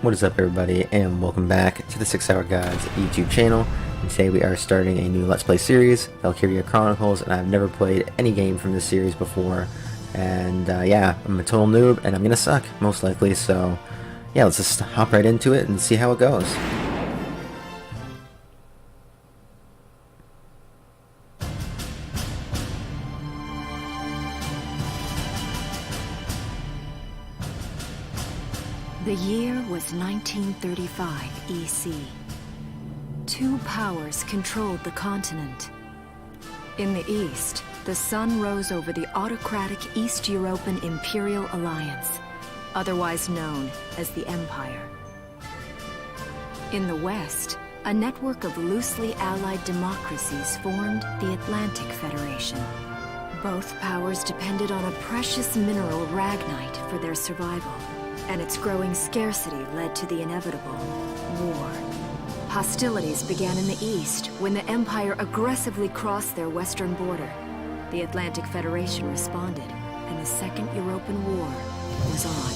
What is up, everybody, and welcome back to the 6 Hour Guides YouTube channel. And today we are starting a new Let's Play series, Valkyria Chronicles, and I've never played any game from this series before. And yeah, I'm a total noob, and I'm gonna suck, most likely, so yeah, let's just hop right into it and see how it goes. The year was 1935 EC. Two powers controlled the continent. In the east, the sun rose over the autocratic East European Imperial Alliance, otherwise known as the Empire. In the west, a network of loosely allied democracies formed the Atlantic Federation. Both powers depended on a precious mineral, ragnite, for their survival. And its growing scarcity led to the inevitable war. Hostilities began in the east when the Empire aggressively crossed their western border. The Atlantic Federation responded, and the Second European War was on.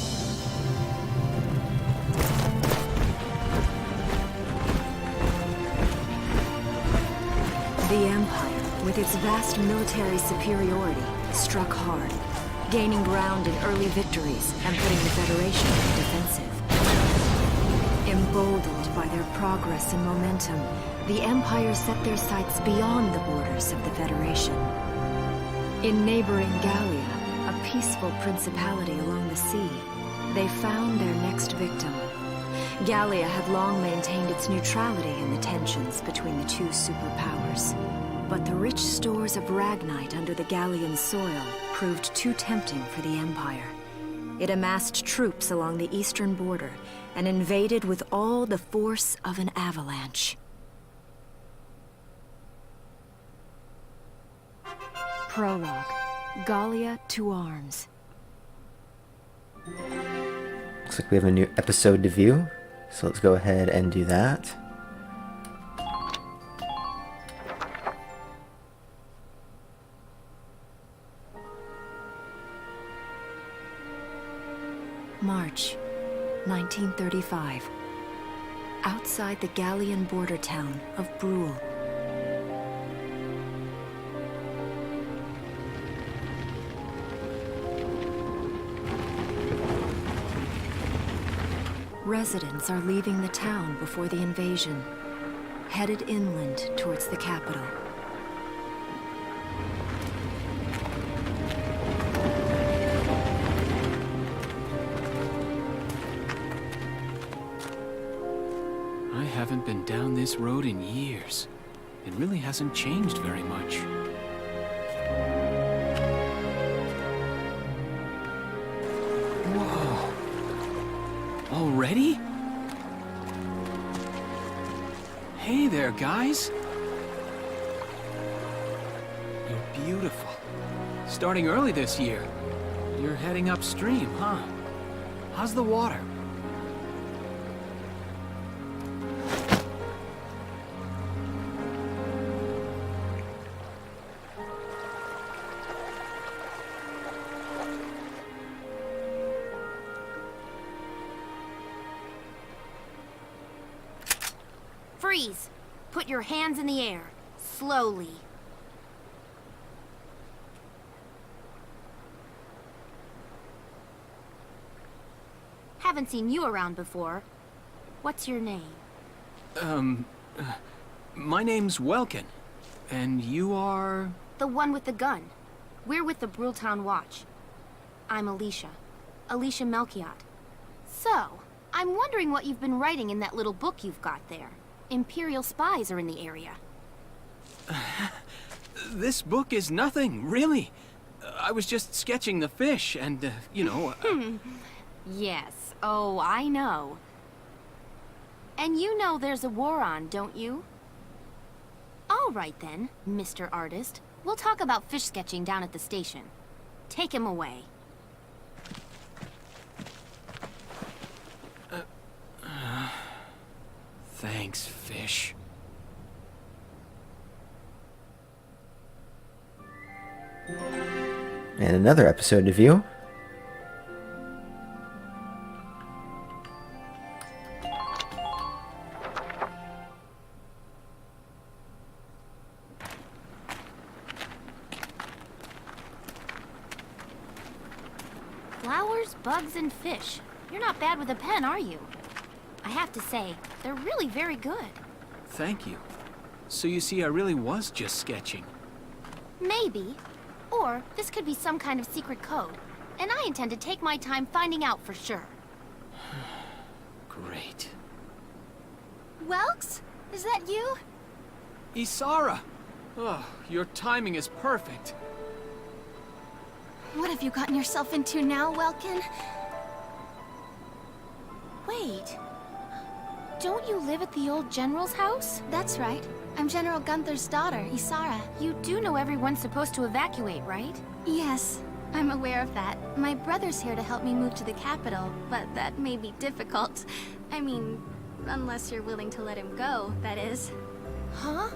The Empire, with its vast military superiority, struck hard, gaining ground in early victories and putting the Federation on the defensive. Emboldened by their progress and momentum, the Empire set their sights beyond the borders of the Federation. In neighboring Galia, a peaceful principality along the sea, they found their next victim. Galia had long maintained its neutrality in the tensions between the two superpowers. But the rich stores of ragnite under the Gallian soil proved too tempting for the Empire. It amassed troops along the eastern border and invaded with all the force of an avalanche. Prologue. Galia to arms. Looks like we have a new episode to view, so let's go ahead and do that. March, 1935. Outside the Gallian border town of Brule. Residents are leaving the town before the invasion, headed inland towards the capital. I haven't been down this road in years. It really hasn't changed very much. Whoa. Already? Hey there, guys. You're beautiful. Starting early this year. You're heading upstream, huh? How's the water? Freeze! Put your hands in the air. Slowly. Haven't seen you around before. What's your name? My name's Welkin. And you are? The one with the gun. We're with the Bruletown Watch. I'm Alicia. Alicia Melchiot. So, I'm wondering what you've been writing in that little book you've got there. Imperial spies are in the area. This book is nothing, really. I was just sketching the fish and, you know... Yes. Oh, I know. And you know there's a war on, don't you? All right then, Mr. Artist. We'll talk about fish sketching down at the station. Take him away. Thanks, fish. And another episode to view. bugs and fish. You're not bad with a pen, are you? I have to say, they're really very good. Thank you. So you see, I really was just sketching. Maybe. Or this could be some kind of secret code. And I intend to take my time finding out for sure. Great. Welks? Is that you? Isara! Oh, your timing is perfect. What have you gotten yourself into now, Welkin? Wait. Don't you live at the old General's house? That's right. I'm General Gunther's daughter, Isara. You do know everyone's supposed to evacuate, right? Yes, I'm aware of that. My brother's here to help me move to the capital, but that may be difficult. I mean, unless you're willing to let him go, that is. Huh?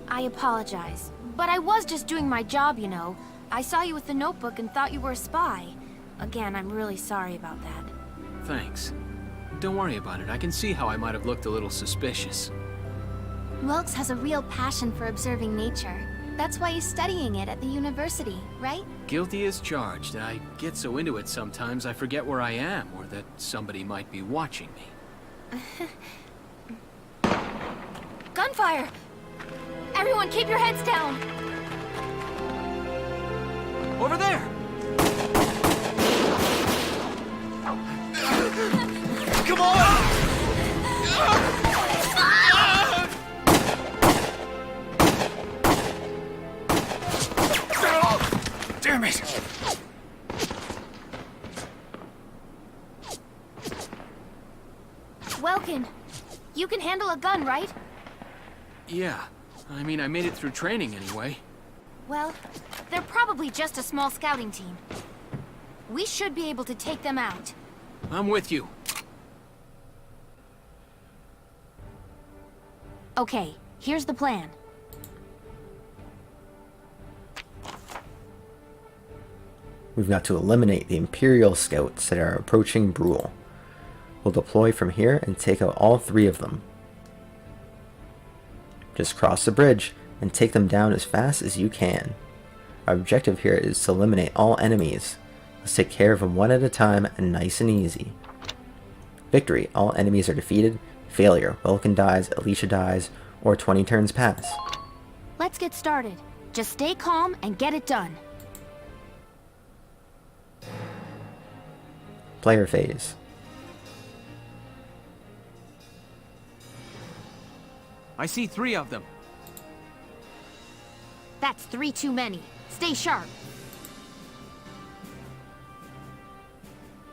I apologize, but I was just doing my job, you know. I saw you with the notebook and thought you were a spy. Again, I'm really sorry about that. Thanks. Don't worry about it. I can see how I might have looked a little suspicious. Welks has a real passion for observing nature. That's why he's studying it at the university, right? Guilty as charged. I get so into it sometimes I forget where I am, or that somebody might be watching me. Gunfire! Everyone keep your heads down! Over there! Come on! Damn it! Welkin, you can handle a gun, right? Yeah. I mean, I made it through training anyway. Well, they're probably just a small scouting team. We should be able to take them out. I'm with you. Okay, here's the plan. We've got to eliminate the Imperial scouts that are approaching Brule. We'll deploy from here and take out all 3 of them. Just cross the bridge and take them down as fast as you can. Our objective here is to eliminate all enemies. Let's take care of them one at a time and nice and easy. Victory, all enemies are defeated. Failure, Welkin dies, Alicia dies, or 20 turns pass. Let's get started. Just stay calm and get it done. Player phase. I see 3 of them. That's 3 too many. Stay sharp.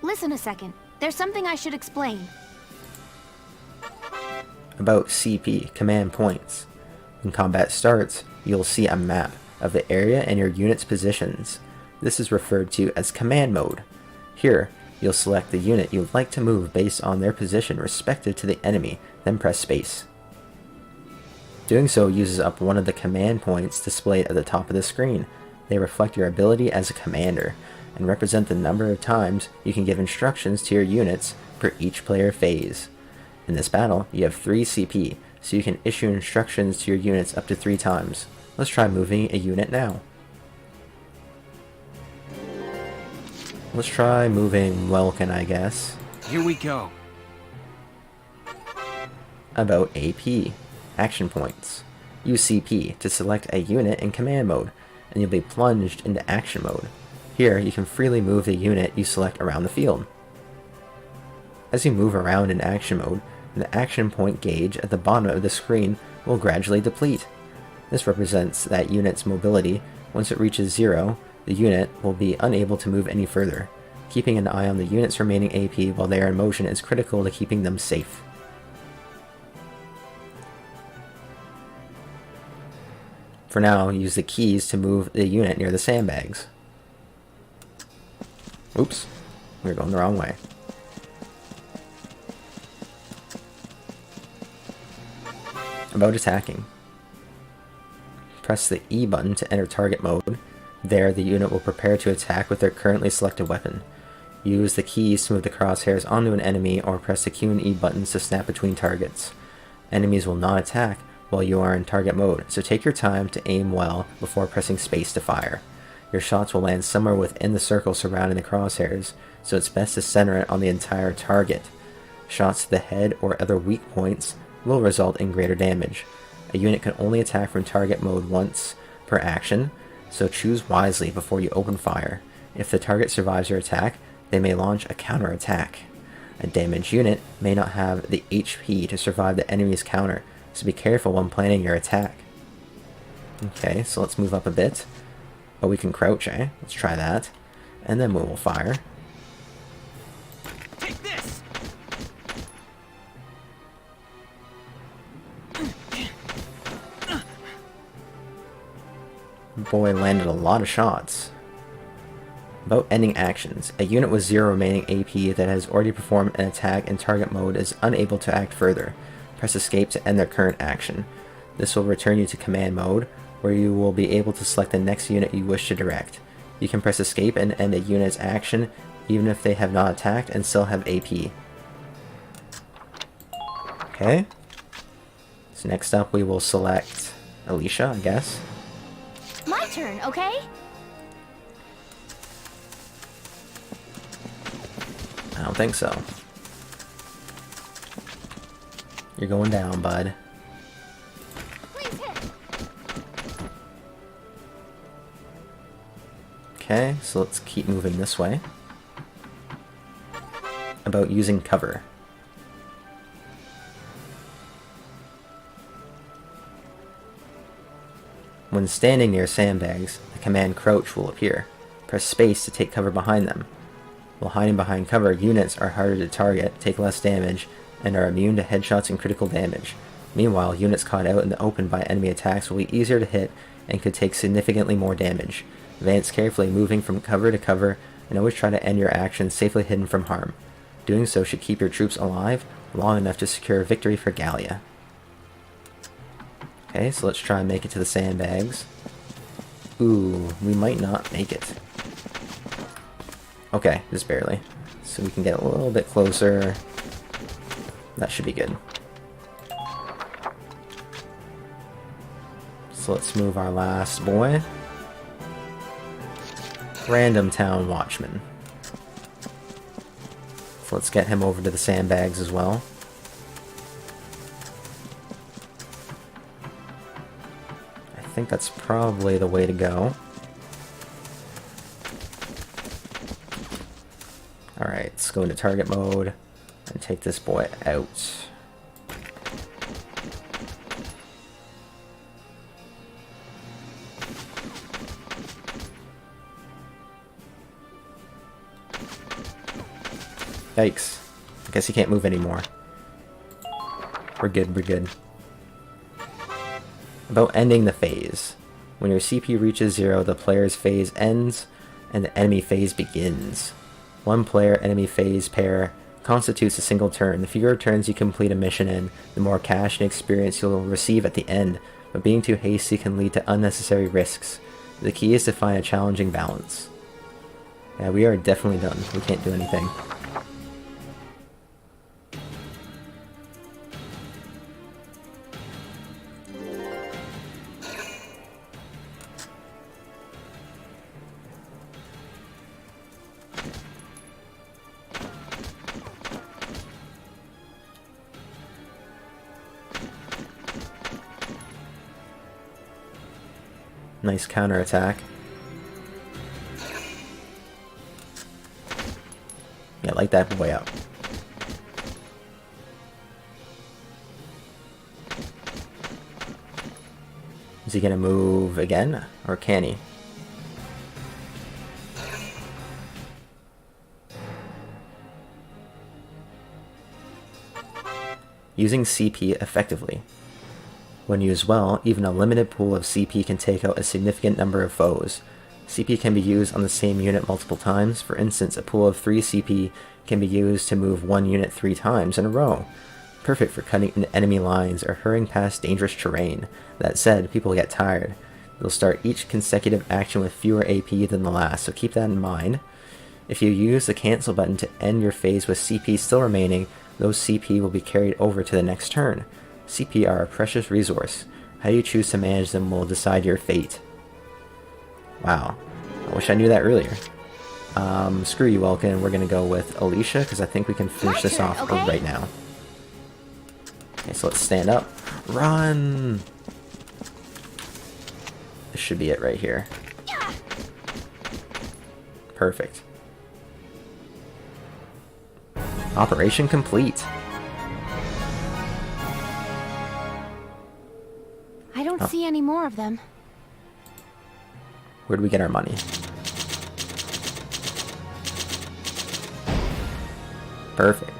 Listen a second. There's something I should explain. About CP, command points. When combat starts, you'll see a map of the area and your unit's positions. This is referred to as command mode. Here, you'll select the unit you would like to move based on their position respective to the enemy, then press space. Doing so uses up one of the command points displayed at the top of the screen. They reflect your ability as a commander, and represent the number of times you can give instructions to your units for each player phase. In this battle, you have 3 CP, so you can issue instructions to your units up to 3 times. Let's try moving a unit now. Let's try moving Welkin, I guess. Here we go. About AP, action points. Use CP to select a unit in command mode, and you'll be plunged into action mode. Here, you can freely move the unit you select around the field. As you move around in action mode, the action point gauge at the bottom of the screen will gradually deplete. This represents that unit's mobility. Once it reaches 0, the unit will be unable to move any further. Keeping an eye on the unit's remaining AP while they are in motion is critical to keeping them safe. For now, use the keys to move the unit near the sandbags. Oops, we're going the wrong way. About attacking. Press the E button to enter target mode. There, the unit will prepare to attack with their currently selected weapon. Use the keys to move the crosshairs onto an enemy, or press the Q and E buttons to snap between targets. Enemies will not attack while you are in target mode, so take your time to aim well before pressing space to fire. Your shots will land somewhere within the circle surrounding the crosshairs, so it's best to center it on the entire target. Shots to the head or other weak points will result in greater damage. A unit can only attack from target mode once per action, so choose wisely before you open fire. If the target survives your attack, they may launch a counter-attack. A damaged unit may not have the HP to survive the enemy's counter, so be careful when planning your attack. Okay, so let's move up a bit. Oh, we can crouch, eh? Let's try that. And then we will fire. Take this! Boy, landed a lot of shots. About ending actions. A unit with 0 remaining AP that has already performed an attack in target mode is unable to act further. Press escape to end their current action. This will return you to command mode, where you will be able to select the next unit you wish to direct. You can press escape and end a unit's action even if they have not attacked and still have AP. Okay. So next up we will select Alicia, I guess. My turn, okay? I don't think so. You're going down, bud. Please hit. Okay, so let's keep moving this way. About using cover. When standing near sandbags, the command crouch will appear. Press space to take cover behind them. While hiding behind cover, units are harder to target, take less damage, and are immune to headshots and critical damage. Meanwhile, units caught out in the open by enemy attacks will be easier to hit and could take significantly more damage. Advance carefully, moving from cover to cover, and always try to end your actions safely hidden from harm. Doing so should keep your troops alive long enough to secure a victory for Galia. Okay, so let's try and make it to the sandbags. Ooh, we might not make it. Okay, just barely. So we can get a little bit closer. That should be good. So let's move our last boy. Random Town Watchman. So let's get him over to the sandbags as well. I think that's probably the way to go. Alright, let's go into target mode and take this boy out. Yikes. I guess he can't move anymore. We're good, we're good. About ending the phase. When your CP reaches 0, the player's phase ends and the enemy phase begins. One player enemy phase pair constitutes a single turn. The fewer turns you complete a mission in, the more cash and experience you'll receive at the end, but being too hasty can lead to unnecessary risks. The key is to find a challenging balance. Yeah, we are definitely done. We can't do anything. Nice counterattack. Yeah, light that boy up. Is he gonna move again? Or can he? Using CP effectively. When used well, even a limited pool of CP can take out a significant number of foes. CP can be used on the same unit multiple times. For instance, a pool of 3 CP can be used to move one unit 3 times in a row. Perfect for cutting into enemy lines or hurrying past dangerous terrain. That said, people get tired. You'll start each consecutive action with fewer AP than the last, so keep that in mind. If you use the cancel button to end your phase with CP still remaining, those CP will be carried over to the next turn. CP are a precious resource. How you choose to manage them will decide your fate. Wow. I wish I knew that earlier. Screw you, Welkin. We're gonna go with Alicia, because I think we can finish this off right now. Okay, so let's stand up. Run! This should be it right here. Perfect. Operation complete. I don't see any more of them. Where do we get our money? Perfect.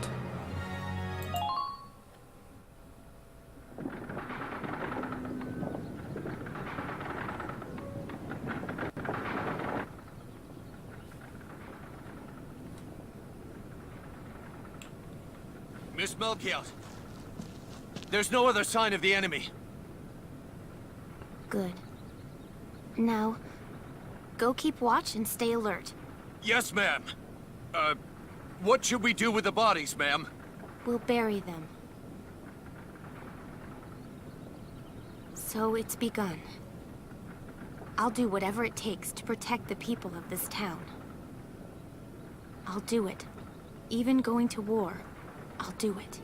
Miss Melchiot, there's no other sign of the enemy. Good. Now, go keep watch and stay alert. Yes, ma'am. What should we do with the bodies, ma'am? We'll bury them. So it's begun. I'll do whatever it takes to protect the people of this town. I'll do it. Even going to war, I'll do it.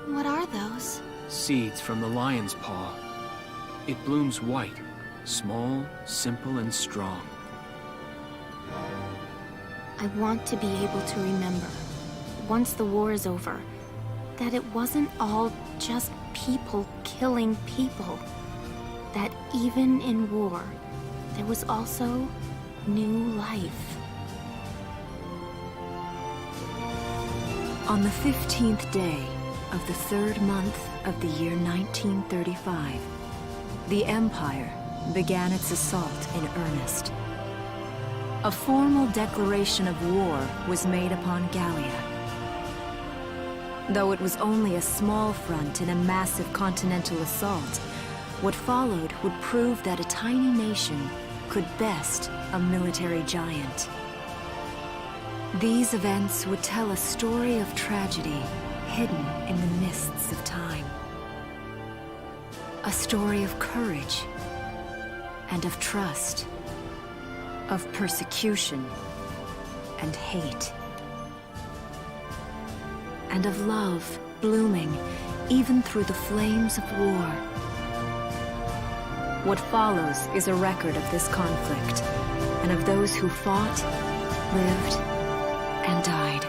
What are those? Seeds from the lion's paw. It blooms white, small, simple, and strong. I want to be able to remember, once the war is over, that it wasn't all just people killing people. That even in war, there was also new life. On the 15th day of the 3rd month of the year 1935, the Empire began its assault in earnest. A formal declaration of war was made upon Galia. Though it was only a small front in a massive continental assault, what followed would prove that a tiny nation could best a military giant. These events would tell a story of tragedy hidden in the mists of time. A story of courage and of trust, of persecution and hate, and of love blooming even through the flames of war. What follows is a record of this conflict and of those who fought, lived, and died.